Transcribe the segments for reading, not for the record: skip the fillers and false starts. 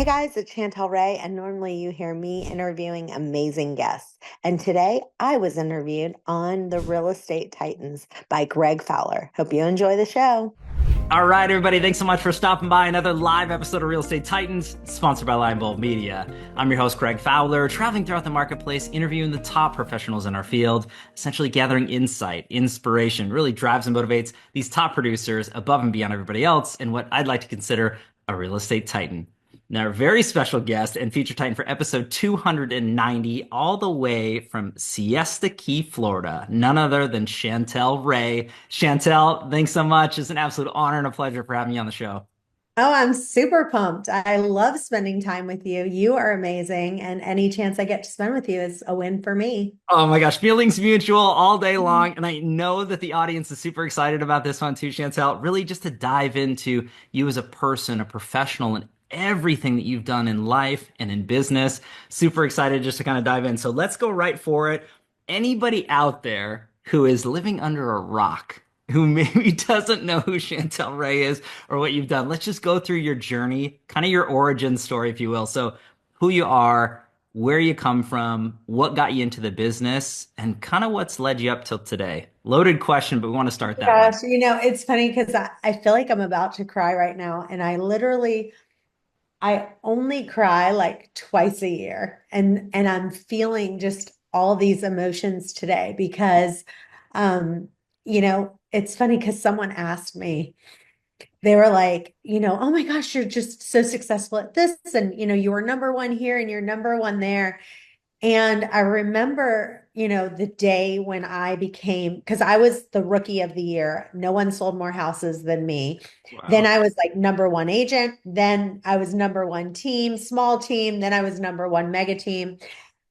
Hey guys, it's Chantel Ray, and normally you hear me interviewing amazing guests. And today I was interviewed on The Real Estate Titans by Greg Fowler. Hope you enjoy the show. All right, everybody, thanks so much for stopping by another live episode of Real Estate Titans, sponsored by Lionbolt Media. I'm your host, Greg Fowler, traveling throughout the marketplace, interviewing the top professionals in our field, essentially gathering insight, inspiration, really drives and motivates these top producers above and beyond everybody else in what I'd like to consider a real estate titan. Now, our very special guest and feature titan for episode 290, all the way from Siesta Key, Florida, none other than Chantel Ray. Chantel, thanks so much. It's an absolute honor and a pleasure for having you on the show. Oh, I'm super pumped. I love spending time with you. You are amazing, and any chance I get to spend with you is a win for me. Oh my gosh, feelings mutual all day long. And I know that the audience is super excited about this one too, Chantel. Really just to dive into you as a person, a professional, and everything that you've done in life and in business. Super excited just to kind of dive in. So let's go right for it. Anybody out there who is living under a rock, who maybe doesn't know who Chantel Ray is or what you've done, let's just go through your journey, kind of your origin story, if you will. So who you are, where you come from, what got you into the business, and kind of what's led you up till today. Loaded question, but we want to start that way. Gosh, it's funny because I feel like I'm about to cry right now, and I only cry like twice a year, and I'm feeling just all these emotions today because, um, it's funny because someone asked me. They were like, oh my gosh, you're just so successful at this. And, you were number one here and you're number one there. And I remember, the day when I became, because I was the rookie of the year. No one sold more houses than me. Then Wow. I was like number one agent. Then I was number one team, small team. Then I was number one mega team.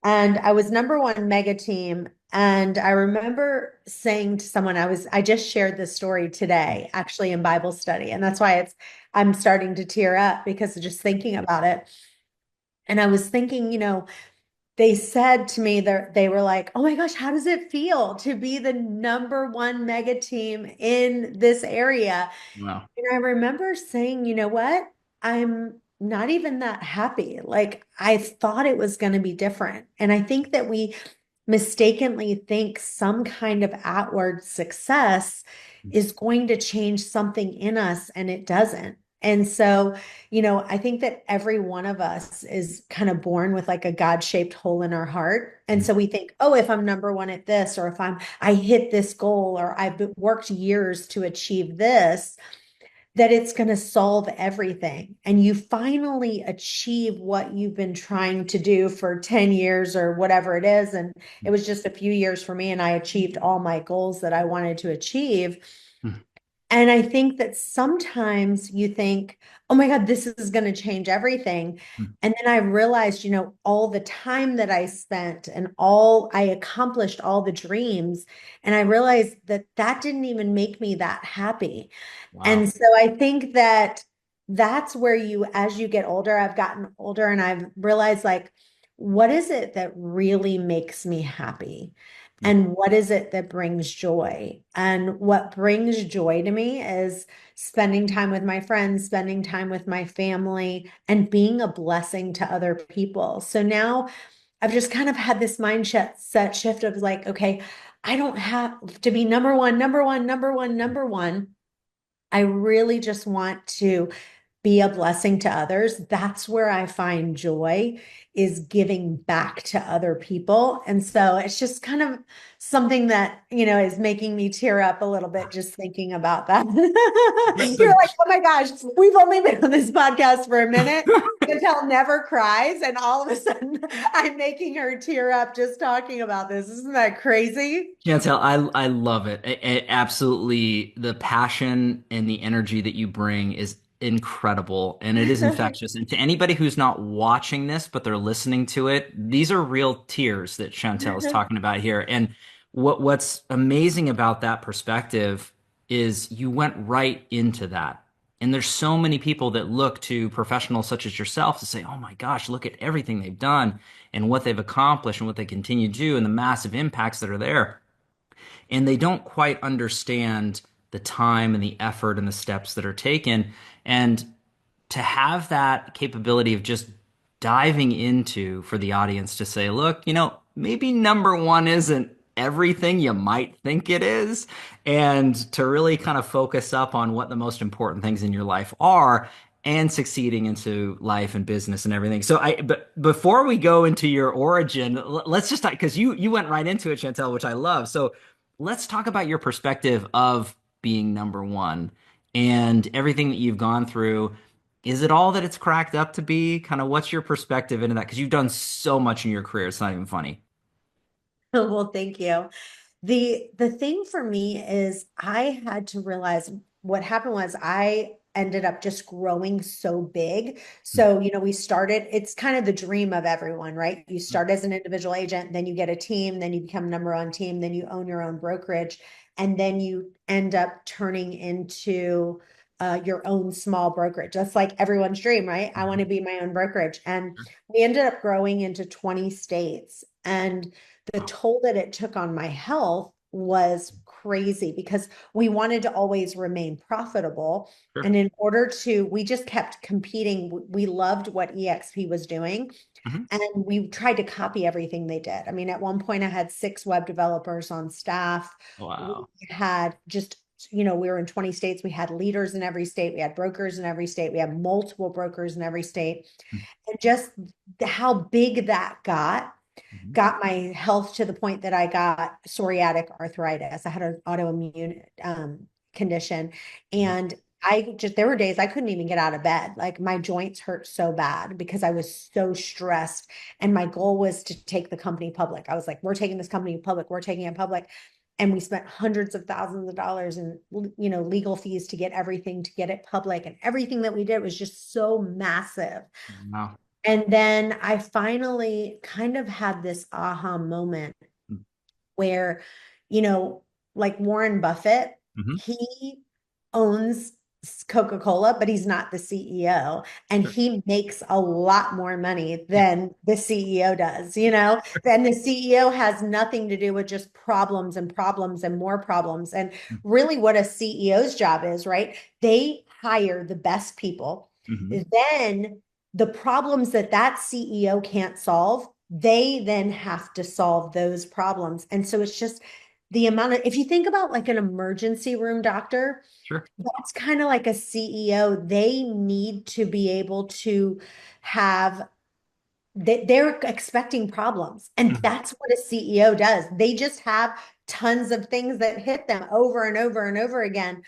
And I was number one mega team. And I remember saying to someone, I just shared this story today, actually in Bible study. And that's why I'm starting to tear up because of just thinking about it. And I was thinking, they said to me that they were like, oh my gosh, how does it feel to be the number one mega team in this area? Wow. And I remember saying, you know what? I'm not even that happy. Like I thought it was going to be different. And I think that we mistakenly think some kind of outward success is going to change something in us, and it doesn't. And so, I think that every one of us is kind of born with like a God-shaped hole in our heart. And so we think, oh, if I'm number one at this, or if I hit this goal, or I've worked years to achieve this, that it's going to solve everything. And you finally achieve what you've been trying to do for 10 years or whatever it is. And it was just a few years for me, and I achieved all my goals that I wanted to achieve. And I think that sometimes you think, oh my God, this is going to change everything. And then I realized, all the time that I spent and all I accomplished, all the dreams. And I realized that that didn't even make me that happy. Wow. And so I think that that's where as you get older, I've gotten older and I've realized like, what is it that really makes me happy? And what is it that brings joy? And what brings joy to me is spending time with my friends, spending time with my family, and being a blessing to other people. So now I've just kind of had this mindset set shift of like, okay, I don't have to be number one, number one, number one, number one. I really just want to be a blessing to others. That's where I find joy, is giving back to other people. And so it's just kind of something that, is making me tear up a little bit just thinking about that. You're So, like, oh my gosh, we've only been on this podcast for a minute. Chantel never cries. And all of a sudden I'm making her tear up just talking about this. Isn't that crazy? Chantel, I love it. Absolutely, the passion and the energy that you bring is incredible, and it is infectious. And to anybody who's not watching this, but they're listening to it, these are real tears that Chantel is talking about here. And what's amazing about that perspective is you went right into that. And there's so many people that look to professionals such as yourself to say, "Oh my gosh, look at everything they've done and what they've accomplished and what they continue to do and the massive impacts that are there." And they don't quite understand the time and the effort and the steps that are taken. And to have that capability of just diving into for the audience to say, look, maybe number one isn't everything you might think it is, and to really kind of focus up on what the most important things in your life are and succeeding into life and business and everything. But before we go into your origin, let's just, because you went right into it, Chantel, which I love. So let's talk about your perspective of being number one and everything that you've gone through. Is it all that it's cracked up to be? Kind of what's your perspective into that? Because you've done so much in your career, it's not even funny. Well, thank you. The thing for me is I had to realize what happened was I ended up just growing so big. So, we started, it's kind of the dream of everyone, right? You start as an individual agent, then you get a team, then you become number one team, then you own your own brokerage, and then you end up turning into your own small brokerage. That's like everyone's dream, right? I want to be my own brokerage. And we ended up growing into 20 states. And the Wow. toll that it took on my health was crazy because we wanted to always remain profitable. Sure. And in order to, we just kept competing. We loved what EXP was doing. Mhm. And we tried to copy everything they did. I mean, at one point, I had 6 web developers on staff. We Wow. had just, we were in 20 states. We had leaders in every state. We had brokers in every state. We had multiple brokers in every state. And just how big that Mhm. got my health to the point that I got psoriatic arthritis. I had an autoimmune condition. Mhm. And there were days I couldn't even get out of bed. Like my joints hurt so bad because I was so stressed. And my goal was to take the company public. I was like, we're taking this company public. We're taking it public. And we spent hundreds of thousands of dollars in, legal fees to get everything, to get it public. And everything that we did was just so massive. Wow. And then I finally kind of had this aha moment where, you know, like Warren Buffett, Mhm. he owns Coca-Cola, but he's not the CEO. And Sure. he makes a lot more money than the CEO does, Then the CEO has nothing to do with just problems and problems and more problems. And really what a CEO's job is, right? They hire the best people. Mhm. Then the problems that CEO can't solve, they then have to solve those problems. And so it's just the amount of, if you think about like an emergency room doctor, Sure. that's kind of like a CEO. They need to be able to have, they're expecting problems. And Mhm. that's what a CEO does. They just have tons of things that hit them over and over and over again.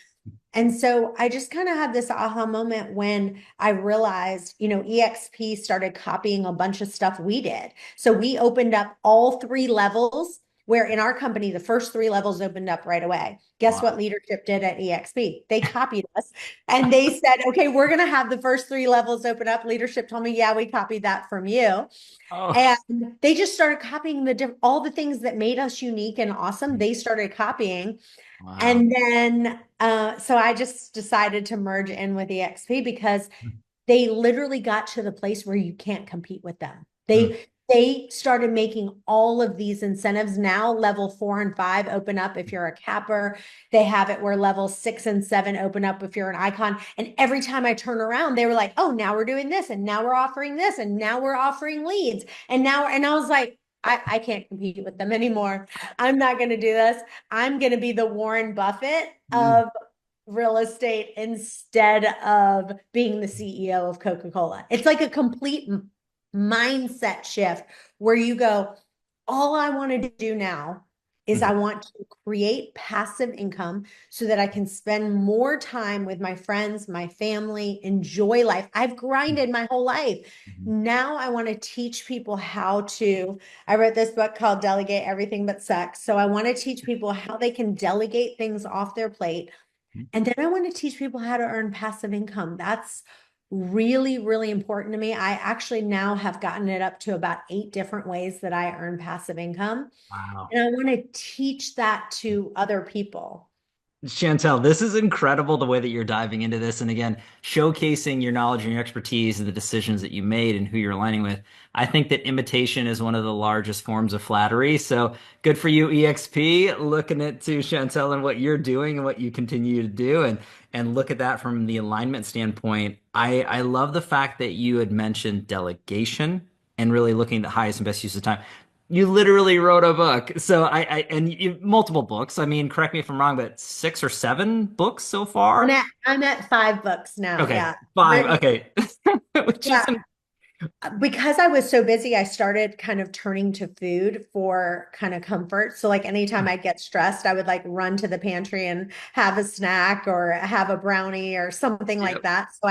And so I just kind of had this aha moment when I realized, EXP started copying a bunch of stuff we did. So we opened up all 3 levels, where in our company, the first 3 levels opened up right away. Guess what Wow. leadership did at EXP? They copied us and they said, okay, we're going to have the first 3 levels open up. Leadership told me, yeah, we copied that from you. Oh. And they just started copying all the things that made us unique and awesome. They started copying. Wow. And then, so I just decided to merge in with EXP because they literally got to the place where you can't compete with them. Mm. They started making all of these incentives. Now level 4 and 5 open up if you're a capper. They have it where level 6 and 7 open up if you're an icon. And every time I turn around, they were like, oh, now we're doing this, and now we're offering this, and now we're offering leads. And I was like, I can't compete with them anymore. I'm not going to do this. I'm going to be the Warren Buffett Mm. of real estate instead of being the CEO of Coca-Cola. It's like a complete mindset shift where you go, all I want to do now is I Mhm. want to create passive income so that I can spend more time with my friends, my family, enjoy life. I've grinded my whole life. Mhm. Now I want to teach people how to. I wrote this book called Delegate Everything But Sex. So I want to teach people how they can delegate things off their plate, Mhm. and then I want to teach people how to earn passive income. That's really, really important to me. I actually now have gotten it up to about 8 different ways that I earn passive income. Wow. And I want to teach that to other people. Chantel, this is incredible the way that you're diving into this. And again, showcasing your knowledge and your expertise and the decisions that you made and who you're aligning with. I think that imitation is one of the largest forms of flattery. So good for you, EXP, looking at to Chantel and what you're doing and what you continue to do. And and look at that from the alignment standpoint, I love the fact that you had mentioned delegation and really looking at the highest and best use of time. You literally wrote a book. So and you, multiple books. I mean, correct me if I'm wrong, but 6 or 7 books so far? I'm at 5 books now. Okay, Yeah. five. Written, Okay. Which is yeah. Because I was so busy, I started kind of turning to food for kind of comfort. So like anytime I get stressed, I would like run to the pantry and have a snack or have a brownie or something like yep. that. So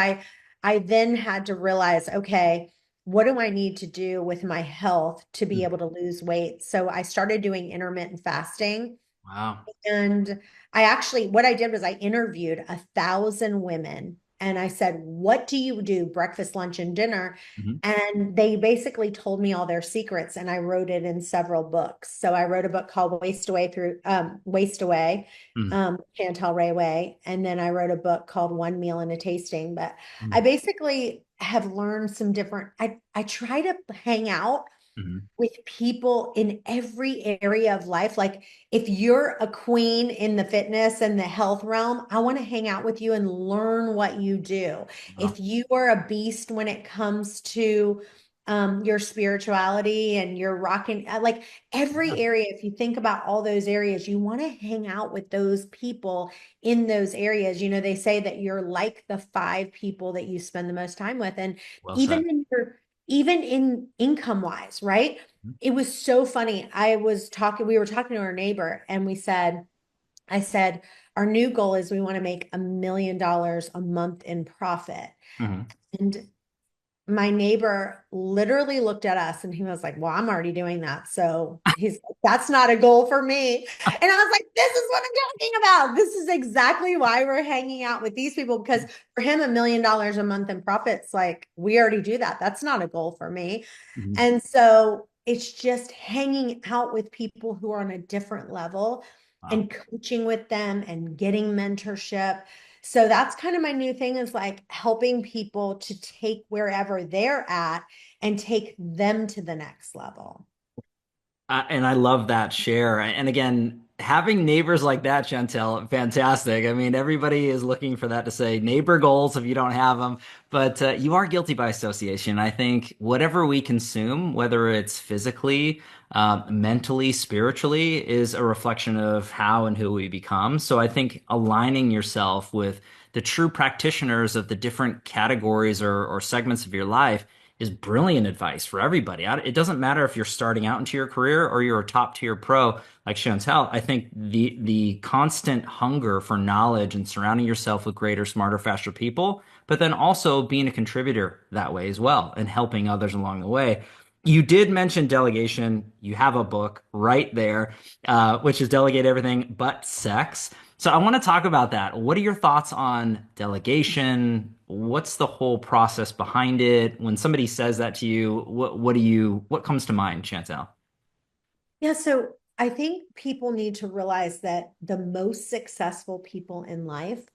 I then had to realize, okay, what do I need to do with my health to be able to lose weight? So I started doing intermittent fasting. Wow. And I actually, what I did was I interviewed 1,000 women and I said, what do you do breakfast, lunch, and dinner? Mhm. And they basically told me all their secrets and I wrote it in several books. So I wrote a book called Waste Away, Mhm. Chantel Ray Way. And then I wrote a book called One Meal and a Tasting. But I Mhm. basically have learned some different, I try to hang out Mhm. with people in every area of life. Like if you're a queen in the fitness and the health realm, I want to hang out with you and learn what you do. Wow. If you are a beast when it comes to your spirituality and your rocking, like every Yeah. area, if you think about all those areas, you want to hang out with those people in those areas. You know, they say that you're like the 5 people that you spend the most time with. And Well said. even in your even in income wise, right? It was so funny. We were talking to our neighbor and I said, our new goal is we want to make $1 million a month in profit. Mhm. And my neighbor literally looked at us and he was like, well, I'm already doing that. So he's like, that's not a goal for me. And I was like, this is what I'm talking about. This is exactly why we're hanging out with these people because for him, $1 million a month in profits, like we already do that. That's not a goal for me. Mhm. And so it's just hanging out with people who are on a different level Wow. and coaching with them and getting mentorship. So that's kind of my new thing is like helping people to take wherever they're at and take them to the next level. And I love that share. And again, having neighbors like that, Chantel, fantastic. I mean, everybody is looking for that to say neighbor goals if you don't have them, but you are guilty by association. I think whatever we consume, whether it's physically, mentally, spiritually, is a reflection of how and who we become. So I think aligning yourself with the true practitioners of the different categories or segments of your life is brilliant advice for everybody. It doesn't matter if you're starting out into your career or you're a top tier pro like Chantel. I think the constant hunger for knowledge and surrounding yourself with greater, smarter, faster people, but then also being a contributor that way as well and helping others along the way. You did mention delegation. You have a book right there, which is Delegate Everything But Sex. So I want to talk about that. What are your thoughts on delegation? What's the whole process behind it? When somebody says that to you, what comes to mind, Chantel? Yeah, so I think people need to realize that the most successful people in life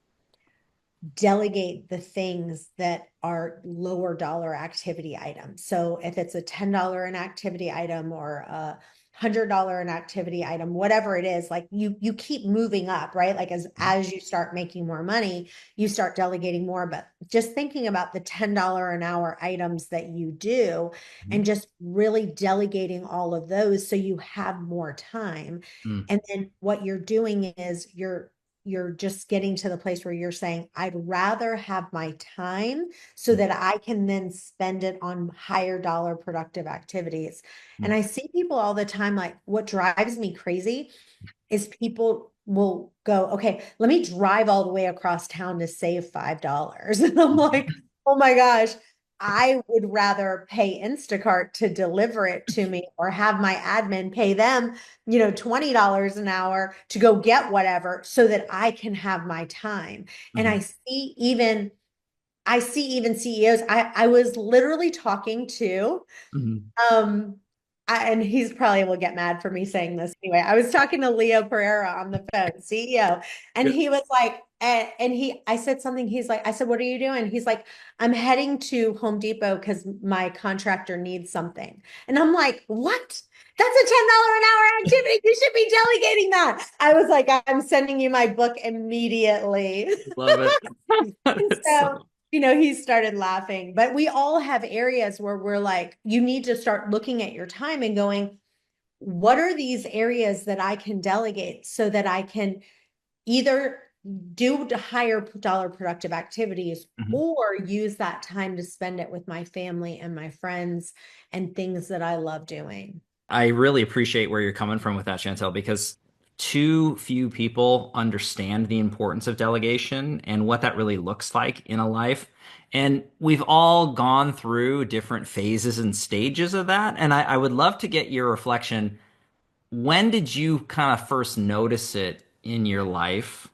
delegate the things that are lower dollar activity items. So if it's a $10 an activity item or a $100 an activity item, whatever it is, like you keep moving up, right? Like as you start making more money, you start delegating more. But just thinking about the $10 an hour items that you do and Mhm. just really delegating all of those so you have more time. Mm, And then what you're doing is you're just getting to the place where you're saying, I'd rather have my time so mm, that I can then spend it on higher dollar productive activities. And mm, I see people all the time, like what drives me crazy is people will go, okay, let me drive all the way across town to save $5. And I'm like, oh my gosh, I would rather pay Instacart to deliver it to me or have my admin pay them, $20 an hour to go get whatever so that I can have my time. And mhm, I see even CEOs. I was literally talking to mhm. um, and he's probably will get mad for me saying this anyway. I was talking to Leo Pereira on the phone, CEO, and Good. he was like, I said something. He's like, I said, what are you doing? He's like, I'm heading to Home Depot because my contractor needs something. And I'm like, what? That's a $10 an hour activity. You should be delegating that. I was like, I'm sending you my book immediately. Love it. It's So, so he started laughing, but we all have areas where we're like, you need to start looking at your time and going, what are these areas that I can delegate so that I can either do higher dollar productive activities Mhm. or use that time to spend it with my family and my friends and things that I love doing. I really appreciate where you're coming from with that, Chantel, because too few people understand the importance of delegation and what that really looks like in a life. And we've all gone through different phases and stages of that. And I would love to get your reflection. When did you kind of first notice it in your life?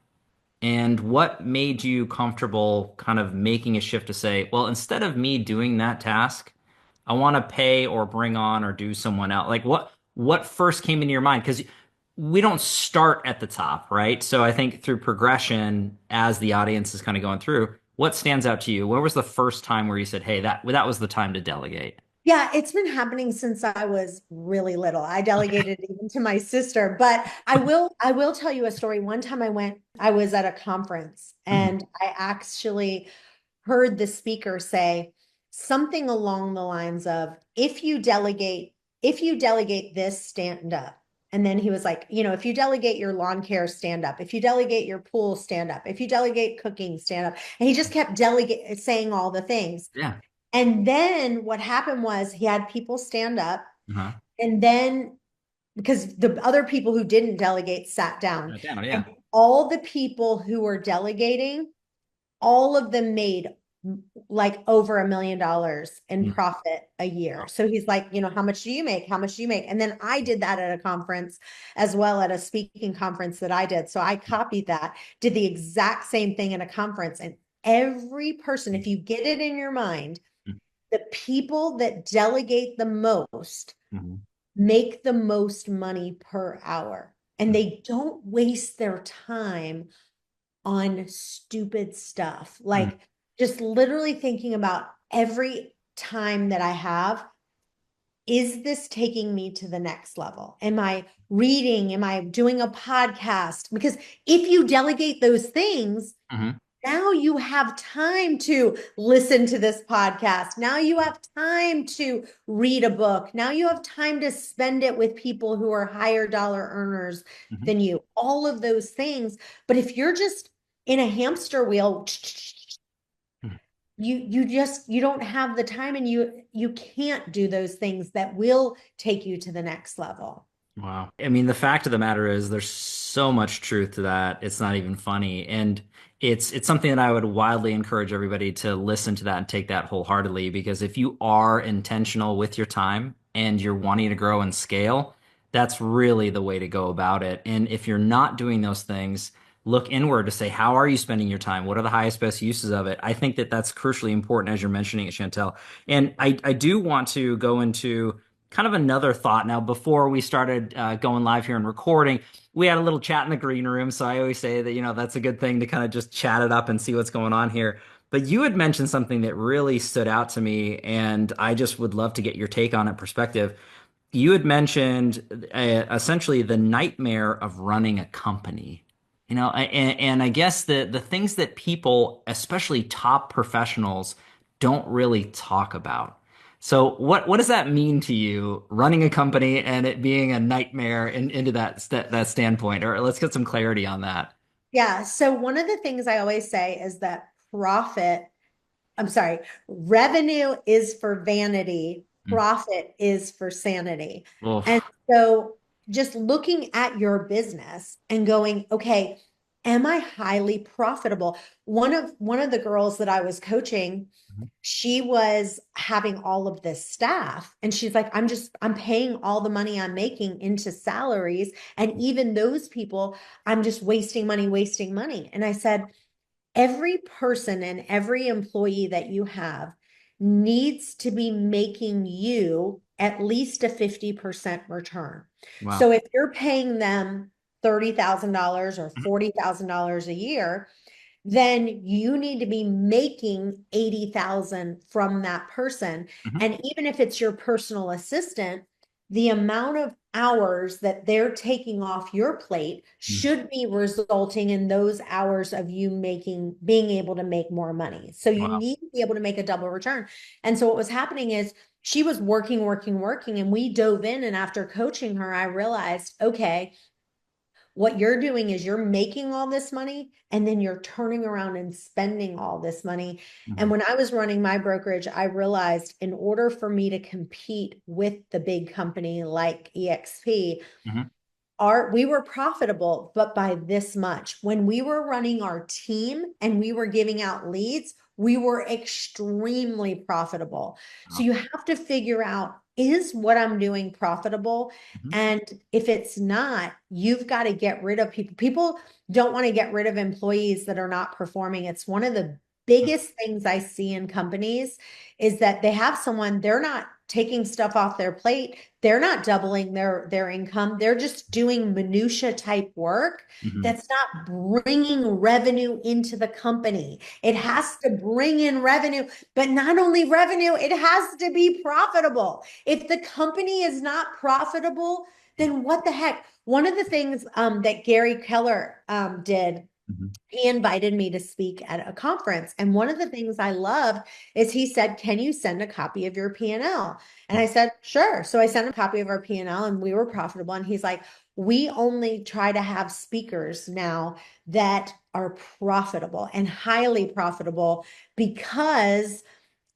And what made you comfortable kind of making a shift to say, well, instead of me doing that task, I want to pay or bring on or do someone else? Like what first came into your mind? Because we don't start at the top, right? So I think through progression, as the audience is kind of going through, what stands out to you? Where was the first time where you said, "Hey, that was the time to delegate"? Yeah, it's been happening since I was really little. I delegated even to my sister, but I will tell you a story. One time I was at a conference Mhm. and I actually heard the speaker say something along the lines of, if you delegate this, stand up. And then he was like, if you delegate your lawn care, stand up. If you delegate your pool, stand up. If you delegate cooking, stand up. And he just kept delegate saying all the things. Yeah. And then what happened was he had people stand up, Uh-huh. and then because the other people who didn't delegate sat down, Down, and yeah. all the people who were delegating, all of them made like over $1 million in Mm. profit a year. Wow. So he's like, how much do you make? How much do you make? And then I did that at a conference as well, at a speaking conference that I did. So I copied that, did the exact same thing in a conference. And every person, if you get it in your mind, the people that delegate the most Mhm. make the most money per hour. And Mhm. they don't waste their time on stupid stuff. Mhm. Like just literally thinking about every time that I have, is this taking me to the next level? Am I reading? Am I doing a podcast? Because if you delegate those things, Mhm. now you have time to listen to this podcast. Now you have time to read a book. Now you have time to spend it with people who are higher dollar earners Mhm. than you. All of those things. But if you're just in a hamster wheel, Mhm. you don't have the time, and you can't do those things that will take you to the next level. Wow. I mean, the fact of the matter is there's so much truth to that. It's not even funny. And it's something that I would wildly encourage everybody to listen to that and take that wholeheartedly because if you are intentional with your time and you're wanting to grow and scale, that's really the way to go about it. And if you're not doing those things, look inward to say, how are you spending your time? What are the highest, best uses of it? I think that that's crucially important as you're mentioning it, Chantel. And I do want to go into kind of another thought now before we started going live here and recording we had a little chat in the green room so I always say that that's a good thing to kind of just chat it up and see what's going on here but you had mentioned something that really stood out to me and I just would love to get your take on it perspective you had mentioned essentially the nightmare of running a company and I guess the things that people especially top professionals don't really talk about so what does that mean to you running a company and it being a nightmare into that standpoint? Or let's get some clarity on that. Yeah. So one of the things I always say is that I'm sorry, revenue is for vanity, Mm. profit is for sanity. And Oof. so just looking at your business and going, okay, am I highly profitable? One of the girls that I was coaching, she was having all of this staff and she's like, I'm paying all the money I'm making into salaries. And even those people, I'm just wasting money, wasting money. And I said, every person and every employee that you have needs to be making you at least a 50% return. Wow. So if you're paying them $30,000 or $40,000 a year, then you need to be making 80,000 from that person. Hmm. And even if it's your personal assistant, the amount of hours that they're taking off your plate should be resulting in those hours of you being able to make more money. So you Wow. need to be able to make a double return. And so what was happening is she was working, working, working, and we dove in. And after coaching her, I realized, okay, what you're doing is you're making all this money and then you're turning around and spending all this money. And Hmm. when I was running my brokerage, I realized in order for me to compete with the big company like EXP, Hmm. we were profitable, but by this much. When we were running our team and we were giving out leads, we were extremely profitable. So Wow. you have to figure out, is what I'm doing profitable? Hmm. And if it's not, you've got to get rid of people. People don't want to get rid of employees that are not performing. It's one of the biggest things I see in companies is that they have someone, they're not taking stuff off their plate, they're not doubling their income, they're just doing minutia type work Hmm. that's not bringing revenue into the company. It has to bring in revenue, but not only revenue, it has to be profitable. If the company is not profitable, then what the heck? One of the things that Gary Keller did, Hmm. he invited me to speak at a conference. And one of the things I loved is he said, can you send a copy of your P&L? And I said, sure. So I sent a copy of our P&L and we were profitable. And he's like, we only try to have speakers now that are profitable and highly profitable because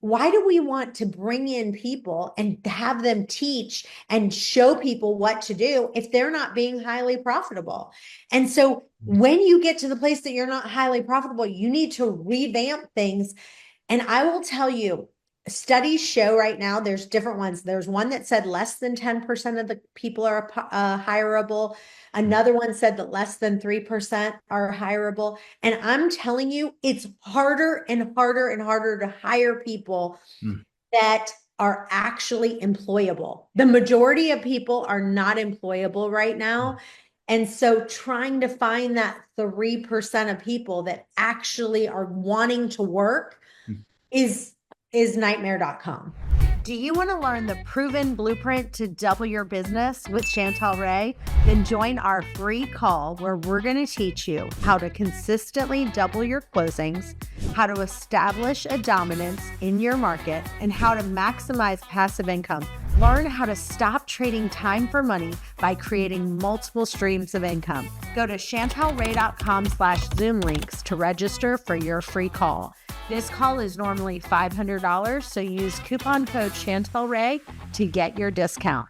why do we want to bring in people and have them teach and show people what to do if they're not being highly profitable? And so when you get to the place that you're not highly profitable, you need to revamp things. And I will tell you, studies show right now there's different ones. There's one that said less than 10% of the people are hireable. Another one said that less than 3% are hireable. And I'm telling you, it's harder and harder and harder to hire people that are actually employable. The majority of people are not employable right now. And so trying to find that 3% of people that actually are wanting to work is is nightmare.com. Do you want to learn the proven blueprint to double your business with Chantel Ray? Then join our free call where we're going to teach you how to consistently double your closings, how to establish a dominance in your market, and how to maximize passive income. Learn how to stop trading time for money by creating multiple streams of income. Go to chantelray.com/Zoom links to register for your free call. This call is normally $500, so use coupon code Chantel Ray to get your discount.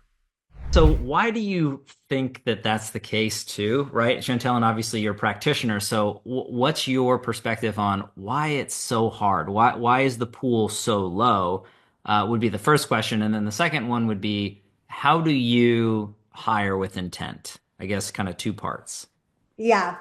So why do you think that that's the case too, right, Chantel? And obviously you're a practitioner. So what's your perspective on why it's so hard? Why is the pool so low? Would be the first question, and then the second one would be how do you hire with intent? I guess kind of two parts. Yeah.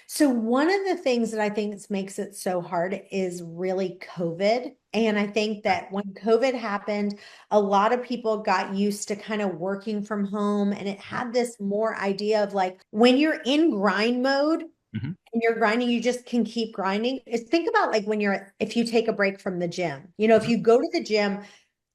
So one of the things that I think makes it so hard is really COVID. And I think that when COVID happened, a lot of people got used to kind of working from home. And it had this more idea of like when you're in grind mode Hmm. and you're grinding, you just can keep grinding. Think about like if you take a break from the gym, if you go to the gym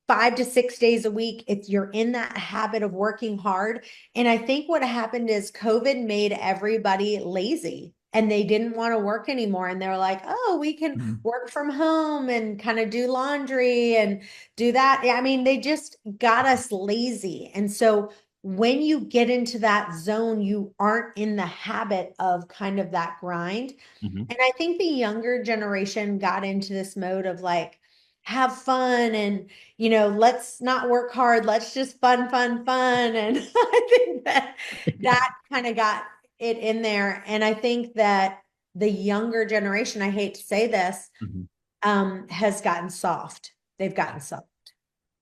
5 to 6 days a week, it's you're in that habit of working hard. And I think what happened is COVID made everybody lazy and they didn't want to work anymore. And they're like, oh, we can Hmm. work from home and kind of do laundry and do that. I mean, they just got us lazy. And so when you get into that zone, you aren't in the habit of kind of that grind. Hmm. And I think the younger generation got into this mode of like, have fun and, let's not work hard. Let's just fun, fun, fun. And I think that kind of got it in there. And I think that the younger generation, I hate to say this, Hmm. has gotten soft. They've gotten soft.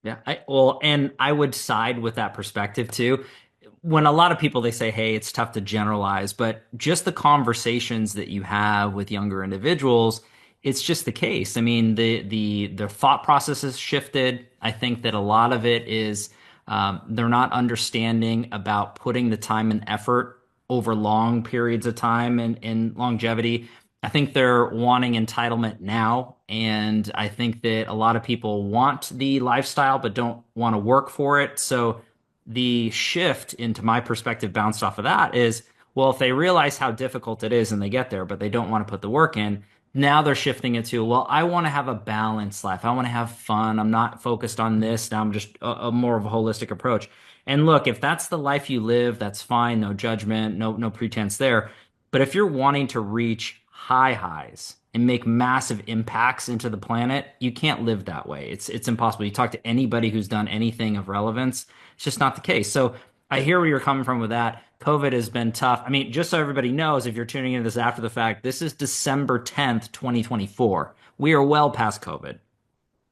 Yeah, and I would side with that perspective too. When a lot of people they say, "Hey, it's tough to generalize," but just the conversations that you have with younger individuals, it's just the case. I mean, the thought process has shifted. I think that a lot of it is they're not understanding about putting the time and effort over long periods of time and longevity. I think they're wanting entitlement now. And I think that a lot of people want the lifestyle but don't want to work for it. So the shift into my perspective bounced off of that is, well, if they realize how difficult it is and they get there, but they don't want to put the work in, now they're shifting it to, well, I want to have a balanced life. I want to have fun. I'm not focused on this. Now I'm just a more of a holistic approach. And look, if that's the life you live, that's fine. No judgment, no pretense there. But if you're wanting to reach high highs and make massive impacts into the planet, you can't live that way. It's impossible. You talk to anybody who's done anything of relevance, it's just not the case. So I hear where you're coming from with that. COVID has been tough. I mean, just so everybody knows, if you're tuning into this after the fact, this is December 10th, 2024. We are well past COVID.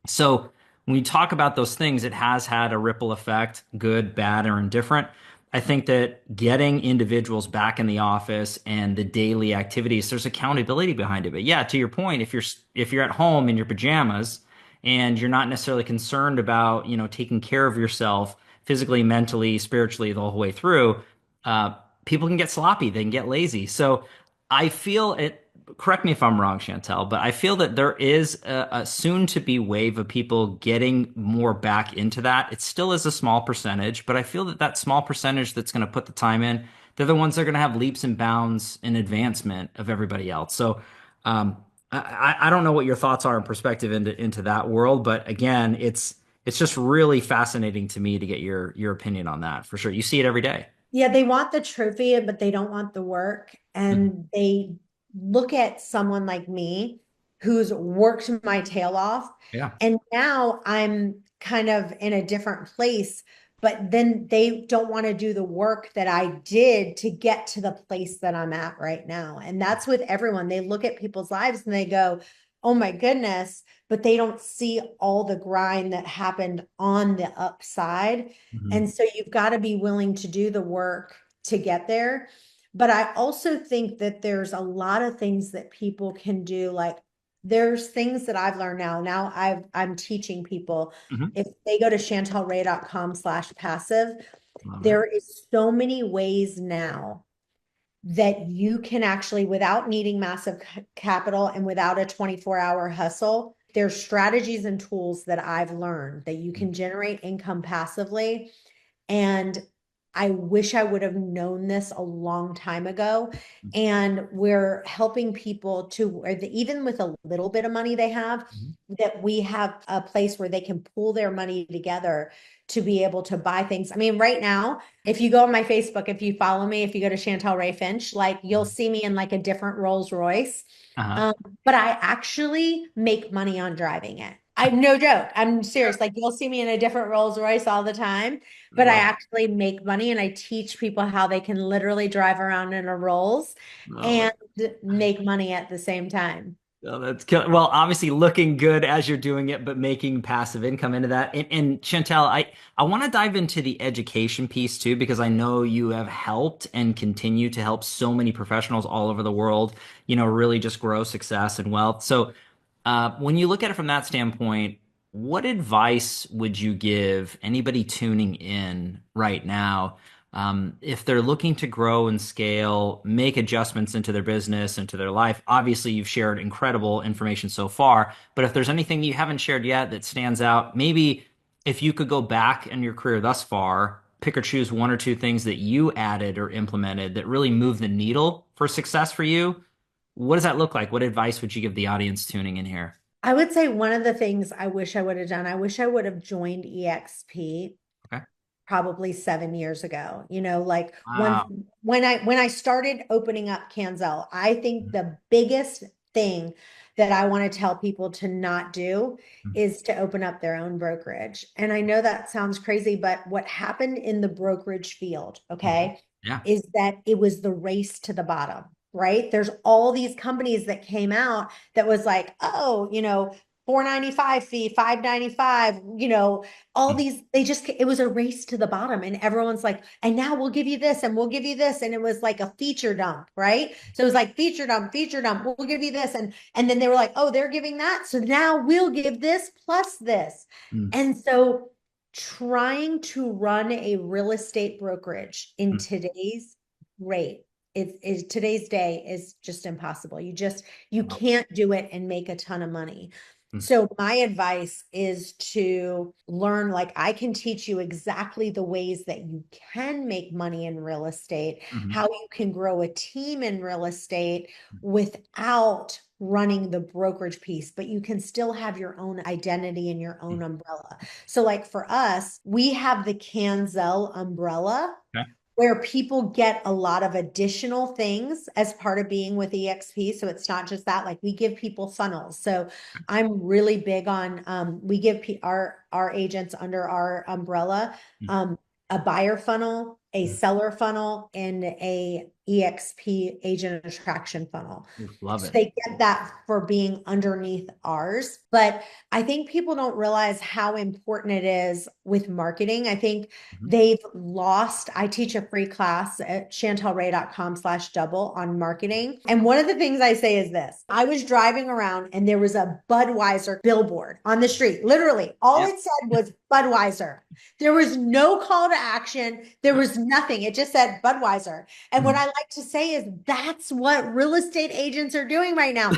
So when you talk about those things, it has had a ripple effect, good, bad, or indifferent. I think that getting individuals back in the office and the daily activities, there's accountability behind it. But yeah, to your point, if you're at home in your pajamas and you're not necessarily concerned about, taking care of yourself physically, mentally, spiritually the whole way through, uh, people can get sloppy, they can get lazy. So I feel it. Correct me if I'm wrong, Chantel, but I feel that there is a soon to be wave of people getting more back into that. It still is a small percentage, but I feel that that small percentage that's going to put the time in, they're the ones that are going to have leaps and bounds in advancement of everybody else. So, I don't know what your thoughts are and perspective into that world, but again, it's just really fascinating to me to get your opinion on that for sure. You see it every day. Yeah, they want the trophy, but they don't want the work. Mhm. And they look at someone like me who's worked my tail off. Yeah. And now I'm kind of in a different place, but then they don't want to do the work that I did to get to the place that I'm at right now. And that's with everyone. They look at people's lives and they go, oh my goodness, but they don't see all the grind that happened on the upside. Mhm. And so you've got to be willing to do the work to get there. But I also think that there's a lot of things that people can do. Like there's things that I've learned now. Now I'm teaching people Mhm. if they go to chantelray.com/passive, Love it. there is so many ways now that you can actually, without needing massive capital and without a 24-hour hustle, there's strategies and tools that I've learned that you can generate income passively. And I wish I would have known this a long time ago. And we're helping people to where even with a little bit of money they have, Mhm. that we have a place where they can pull their money together to be able to buy things. I mean, right now, if you go on my Facebook, if you follow me, if you go to Chantel Ray Finch, like you'll see me in like a different Rolls Royce. Uh-huh. Um, but I actually make money on driving it. I'm no joke. I'm serious. Like you'll see me in a different Rolls Royce all the time, but I Love it. actually make money and I teach people how they can literally drive around in a Rolls Love and it. make money at the same time. Oh, that's kill well, obviously looking good as you're doing it, but making passive income into that. And Chantel, I want to dive into the education piece too, because I know you have helped and continue to help so many professionals all over the world, really just grow success and wealth. So, when you look at it from that standpoint, what advice would you give anybody tuning in right now? If they're looking to grow and scale, make adjustments into their business, into their life, obviously you've shared incredible information so far. But if there's anything you haven't shared yet that stands out, maybe if you could go back in your career thus far, pick or choose one or two things that you added or implemented that really moved the needle for success for you, what does that look like? What advice would you give the audience tuning in here? I would say one of the things I wish I would have done, I wish I would have joined EXP Okay. probably 7 years ago. Like Wow. when I started opening up Canzel, I think the biggest thing that I want to tell people to not do is to open up their own brokerage. And I know that sounds crazy, but what happened in the brokerage field, Mhm. okay, Yeah. is that it was the race to the bottom, right? There's all these companies that came out that was like, oh, 495 fee, 595, all these, it was a race to the bottom. And everyone's like, and now we'll give you this and we'll give you this. And it was like a feature dump, right? So it was like feature dump, we'll give you this. And then they were like, oh, they're giving that. So now we'll give this plus this. Mm, And so trying to run a real estate brokerage in mm, today's rate today's day is just impossible. You Wow. can't do it and make a ton of money. Mm, So my advice is to learn, like I can teach you exactly the ways that you can make money in real estate, mhm, how you can grow a team in real estate without running the brokerage piece, but you can still have your own identity and your mm. own umbrella. So like for us, we have the Canzel umbrella Okay. where people get a lot of additional things as part of being with EXP. So it's not just that, like we give people funnels. So I'm really big on we give our agents under our umbrella Mm. um, a buyer funnel, a seller funnel, and a EXP agent attraction funnel. Ooh, love So it. they get that for being underneath ours. But I think people don't realize how important it is with marketing. I think Mhm. they've lost. I teach a free class at chantelray.com/double on marketing. And one of the things I say is this: I was driving around and there was a Budweiser billboard on the street. Literally, all Yep. it said was Budweiser. There was no call to action. There was nothing. It just said Budweiser. And what Mhm. I like to say is that's what real estate agents are doing right now.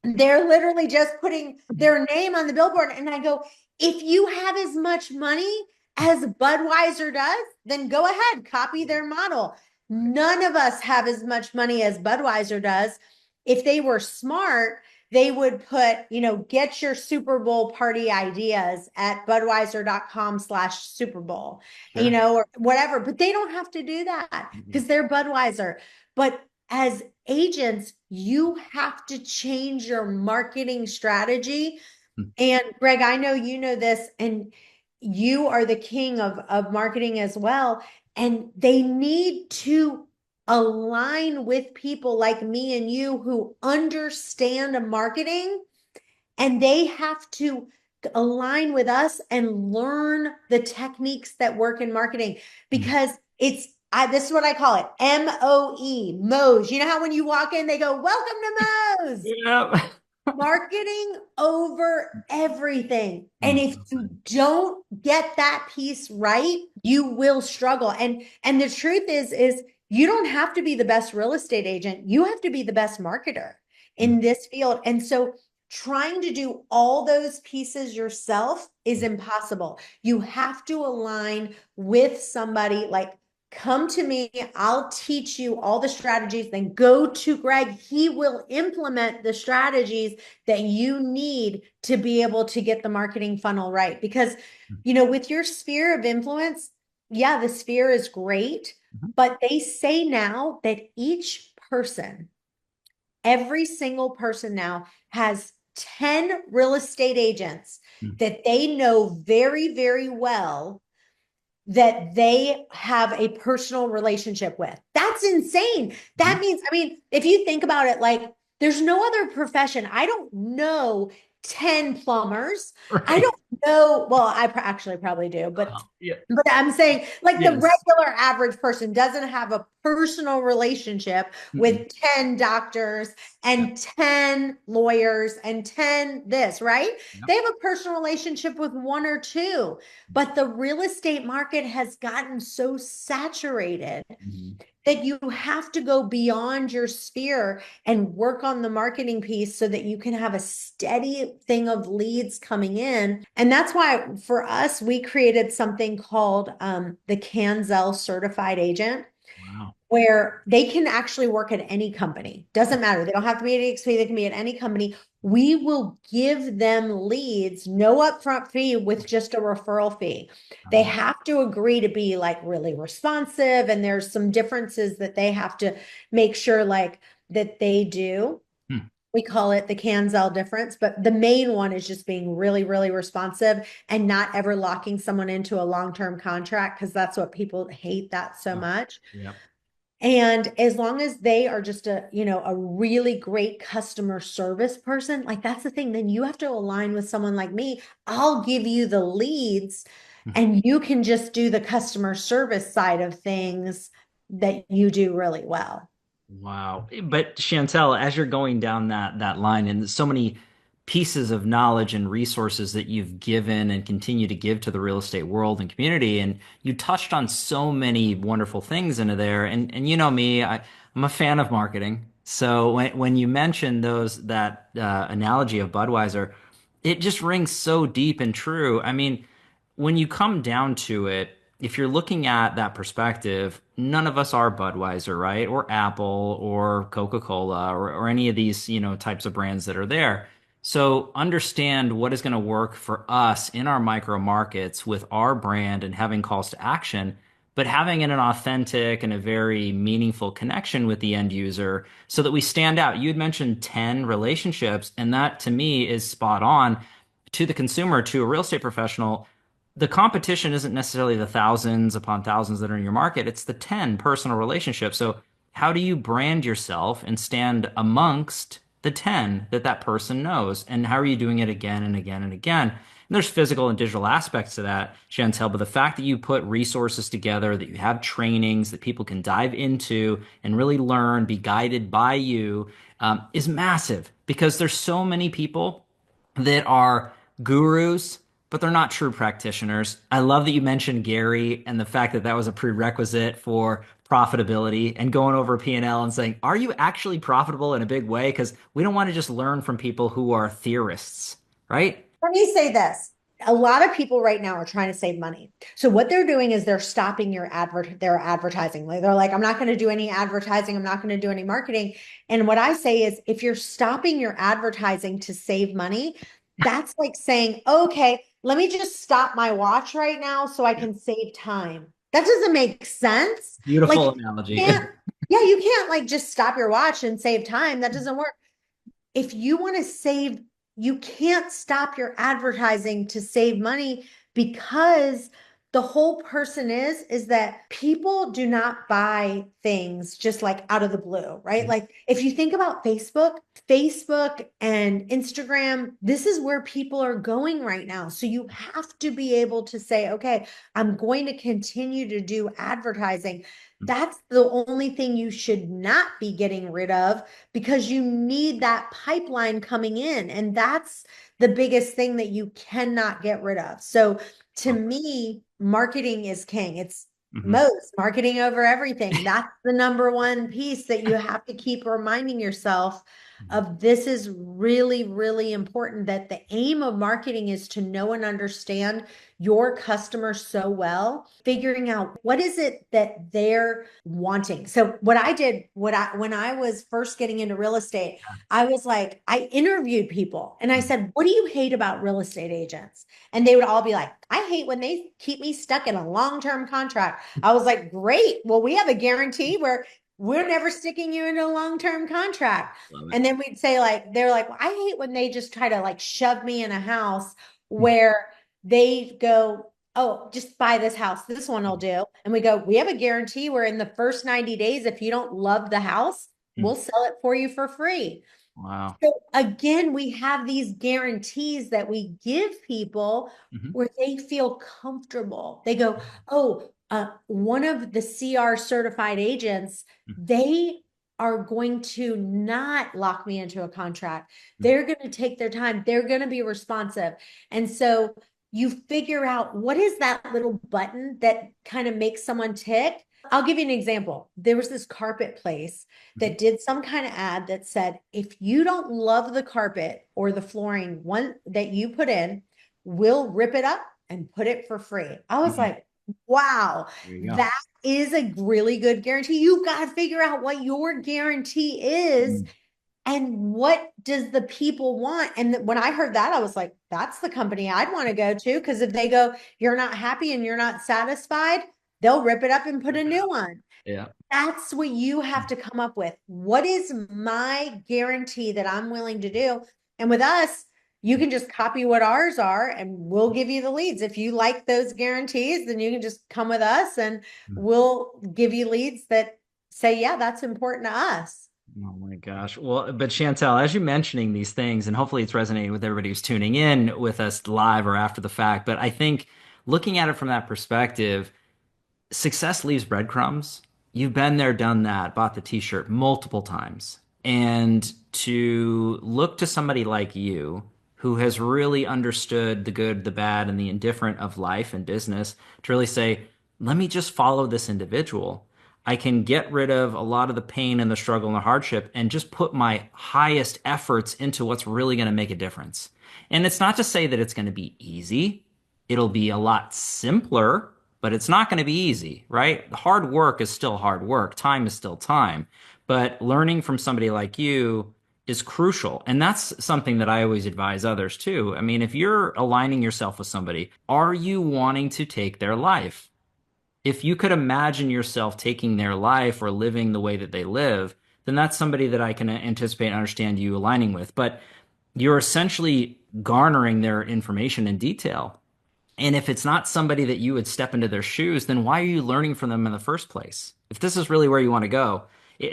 They're literally just putting their name on the billboard. And I go, if you have as much money as Budweiser does, then go ahead, copy their model. None of us have as much money as Budweiser does. If they were smart, they would put, get your Super Bowl party ideas at budweiser.com/Super Bowl, Sure. or whatever. But they don't have to do that Mhm. because they're Budweiser. But as agents, you have to change your marketing strategy. Mm. And Greg, I know you know this, and you are the king of marketing as well. And they need to align with people like me and you who understand marketing, and they have to align with us and learn the techniques that work in marketing Mm. because this is what I call it, MOE, Moe's. You know how when you walk in, they go, welcome to Moe's. Yep. Marketing over everything. And Mm. if you don't get that piece right, you will struggle. And the truth is you don't have to be the best real estate agent. You have to be the best marketer Mm. in this field. And so trying to do all those pieces yourself is impossible. You have to align with somebody like, come to me, I'll teach you all the strategies, then go to Greg. He will implement the strategies that you need to be able to get the marketing funnel right. Because, with your sphere of influence, yeah, the sphere is great, Mhm. but they say now that each person, every single person now has 10 real estate agents Mm. that they know very, very well that they have a personal relationship with. That's insane. Mhm. That means, I mean, if you think about it, like there's no other profession. I don't know 10 plumbers. I Right. don't know, well, actually probably do, but Yeah. I'm saying like the Yes. regular average person doesn't have a personal relationship Mm-mm. with 10 doctors Yep. and 10 lawyers and 10 this, right? Yep. They have a personal relationship with one or two. But the real estate market has gotten so saturated Mhm. that you have to go beyond your sphere and work on the marketing piece so that you can have a steady thing of leads coming in. And that's why for us, we created something called the Canzel Certified Agent, Wow. where they can actually work at any company. Doesn't matter. They don't have to be at EXP. They can be at any company. We will give them leads, no upfront fee with just a referral fee. They Um, have to agree to be like really responsive. And there's some differences that they have to make sure like that they do. hmm. We call it the Canzel difference, but the main one is just being really, really responsive and not ever locking someone into a long-term contract because that's what people hate that so Oh, much. yep. And as long as they are just a really great customer service person, like that's the thing, then you have to align with someone like me. I'll give you the leads and you can just do the customer service side of things that you do really well. Wow. But Chantel, as you're going down that line, and so many pieces of knowledge and resources that you've given and continue to give to the real estate world and community. And you touched on so many wonderful things into there. And you know me, I'm a fan of marketing. So when you mentioned that analogy of Budweiser, it just rings so deep and true. I mean, when you come down to it, if you're looking at that perspective, none of us are Budweiser, right? Or Apple or Coca-Cola or any of these, types of brands that are there. So understand what is going to work for us in our micro markets with our brand and having calls to action, but having it an authentic and a very meaningful connection with the end user so that we stand out. You had mentioned 10 relationships, and that to me is spot on to the consumer, to a real estate professional. The competition isn't necessarily the thousands upon thousands that are in your market. It's the 10 personal relationships. So how do you brand yourself and stand amongst the 10 that that person knows? And how are you doing it again and again and again? And there's physical and digital aspects to that, Chantel, but the fact that you put resources together, that you have trainings that people can dive into and really learn, be guided by you, is massive because there's so many people that are gurus, but they're not true practitioners. I love that you mentioned Gary and the fact that that was a prerequisite for profitability and going over P&L and L and saying, are you actually profitable in a big way? Because we don't want to just learn from people who are theorists, right? Let me say this. A lot of people right now are trying to save money. So what they're doing is they're stopping their advertising. Like they're like, I'm not going to do any advertising. I'm not going to do any marketing. And what I say is if you're stopping your advertising to save money, that's like saying, okay, let me just stop my watch right now so I can save time. That doesn't make sense. Like Beautiful you analogy. can't, yeah, you can't like just stop your watch and save time. That doesn't work. If you want to save, you can't stop your advertising to save money because the whole person is that people do not buy things just like out of the blue, right? Like if you think about Facebook and Instagram, this is where people are going right now. So you have to be able to say, okay, I'm going to continue to do advertising. That's the only thing you should not be getting rid of because you need that pipeline coming in. And that's the biggest thing that you cannot get rid of. So to me, marketing is king. It's Mhm. most marketing over everything. That's the number one piece that you have to keep reminding yourself of. This is really, really important that the aim of marketing is to know and understand your customer so well, figuring out what is it that they're wanting. So what I did, when I was first getting into real estate, I was like, I interviewed people and I said, what do you hate about real estate agents? And they would all be like, I hate when they keep me stuck in a long-term contract. I was like, great. Well, we have a guarantee where we're never sticking you in a long-term contract. Love it. And then we'd say like, they're like, well, I hate when they just try to like shove me in a house where they go, oh, just buy this house. This one will do. And we go, we have a guarantee where in the first 90 days, if you don't love the house, we'll sell it for you for free. Wow. So again, we have these guarantees that we give people Mhm. where they feel comfortable. They go, oh, one of the CR certified agents, they are going to not lock me into a contract. They're going to take their time. They're going to be responsive. And so you figure out what is that little button that kind of makes someone tick. I'll give you an example. There was this carpet place that did some kind of ad that said, if you don't love the carpet or the flooring one that you put in, we'll rip it up and put it for free. I was Mhm. like, wow, There you go. that is a really good guarantee. You've got to figure out what your guarantee is Mm. and what does the people want. And when I heard that, I was like, that's the company I'd want to go to. Because if they go, you're not happy and you're not satisfied, they'll rip it up and put a Rip it new up. one. Yeah. That's what you have to come up with. What is my guarantee that I'm willing to do? And with us, you can just copy what ours are and we'll give you the leads. If you like those guarantees, then you can just come with us and we'll give you leads that say, yeah, that's important to us. Oh my gosh. Well, but Chantel, as you're mentioning these things, and hopefully it's resonating with everybody who's tuning in with us live or after the fact, but I think looking at it from that perspective, success leaves breadcrumbs. You've been there, done that, bought the t-shirt multiple times. And to look to somebody like you who has really understood the good, the bad, and the indifferent of life and business to really say, let me just follow this individual. I can get rid of a lot of the pain and the struggle and the hardship and just put my highest efforts into what's really going to make a difference. And it's not to say that it's going to be easy. It'll be a lot simpler, but it's not going to be easy, right? Hard work is still hard work. Time is still time. But learning from somebody like you is crucial. And that's something that I always advise others too. I mean, if you're aligning yourself with somebody, are you wanting to take their life? If you could imagine yourself taking their life or living the way that they live, then that's somebody that I can anticipate and understand you aligning with. But you're essentially garnering their information in detail. And if it's not somebody that you would step into their shoes, then why are you learning from them in the first place? If this is really where you want to go,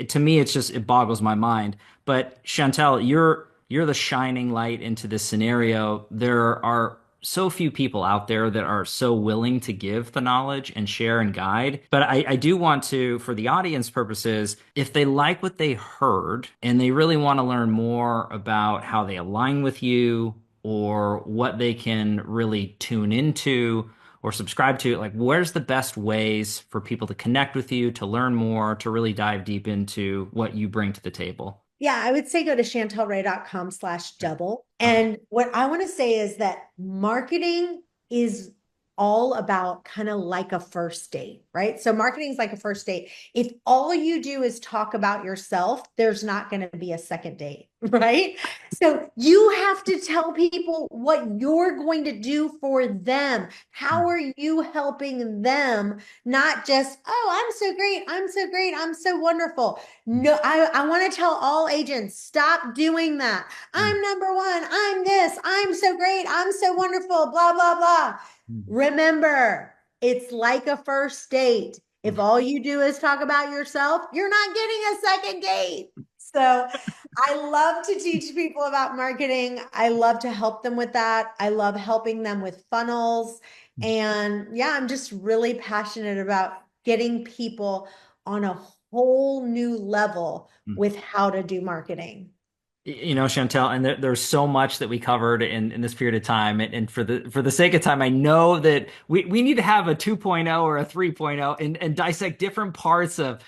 to me, it boggles my mind. But Chantel, you're the shining light into this scenario. There are so few people out there that are so willing to give the knowledge and share and guide. But I do want to, for the audience purposes, if they like what they heard and they really want to learn more about how they align with you or what they can really tune into or subscribe to, like where's the best ways for people to connect with you, to learn more, to really dive deep into what you bring to the table? Yeah, I would say go to chantelray.com/double. Okay. And what I want to say is that marketing is all about kind of like a first date, right? So marketing is like a first date. If all you do is talk about yourself, there's not going to be a second date, right? So you have to tell people what you're going to do for them. How are you helping them? Not just, oh, I'm so great. I'm so great. I'm so wonderful. No, I want to tell all agents, stop doing that. I'm number one. I'm this. I'm so great. I'm so wonderful. Blah, blah, blah. Remember, it's like a first date. If all you do is talk about yourself, you're not getting a second date. So I love to teach people about marketing. I love to help them with that. I love helping them with funnels. And yeah, I'm just really passionate about getting people on a whole new level with how to do marketing. You know, Chantel, and there's so much that we covered in this period of time. And for the sake of time, I know that we need to have a 2.0 or a 3.0 and dissect different parts of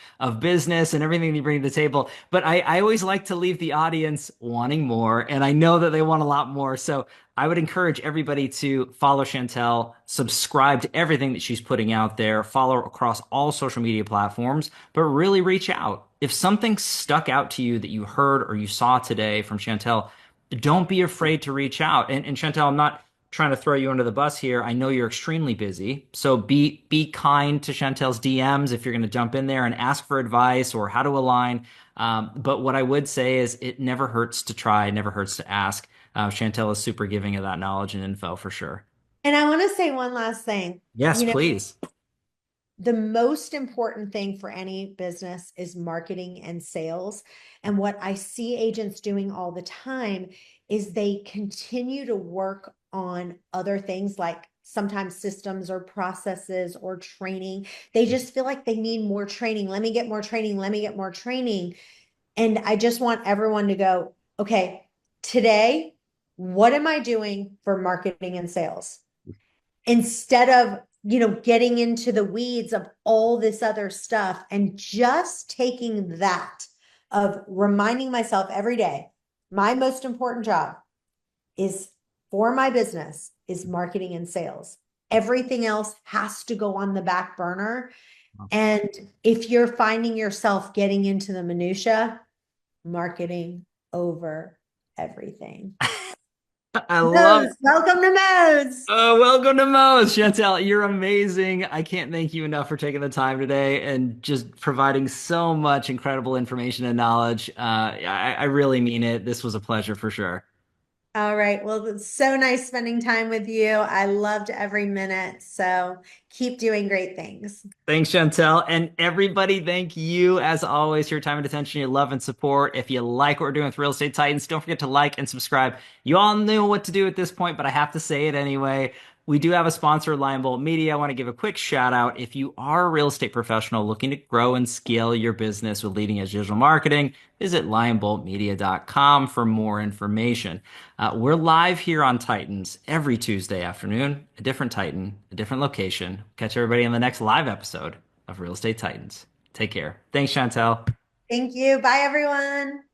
business and everything that you bring to the table. But I always like to leave the audience wanting more, and I know that they want a lot more. So I would encourage everybody to follow Chantel, subscribe to everything that she's putting out there, follow her across all social media platforms, but really reach out. If something stuck out to you that you heard or you saw today from Chantel, don't be afraid to reach out. And Chantel, I'm not trying to throw you under the bus here. I know you're extremely busy. So be kind to Chantel's DMs if you're going to jump in there and ask for advice or how to align. But what I would say is it never hurts to try, it never hurts to ask. Chantel is super giving of that knowledge and info for sure. And I want to say one last thing. Yes, You know, please. the most important thing for any business is marketing and sales. And what I see agents doing all the time is they continue to work on other things like sometimes systems or processes or training. They just feel like they need more training. Let me get more training. Let me get more training. And I just want everyone to go, okay, today, what am I doing for marketing and sales? Instead of getting into the weeds of all this other stuff and just taking that of reminding myself every day, my most important job is for my business is marketing and sales. Everything else has to go on the back burner. And if you're finding yourself getting into the minutia, marketing over everything. I love Modes, welcome to Modes. Oh, welcome to Mo's, Chantel. You're amazing. I can't thank you enough for taking the time today and just providing so much incredible information and knowledge. I really mean it. This was a pleasure for sure. All right. Well, it's so nice spending time with you. I loved every minute. So keep doing great things. Thanks, Chantel. And everybody, thank you as always for your time and attention, your love and support. If you like what we're doing with Real Estate Titans, don't forget to like and subscribe. You all know what to do at this point, but I have to say it anyway. We do have a sponsor, Lion Bolt Media. I want to give a quick shout out. If you are a real estate professional looking to grow and scale your business with leading edge digital marketing, visit lionboltmedia.com for more information. We're live here on Titans every Tuesday afternoon, a different Titan, a different location. Catch everybody on the next live episode of Real Estate Titans. Take care. Thanks, Chantel. Thank you. Bye, everyone.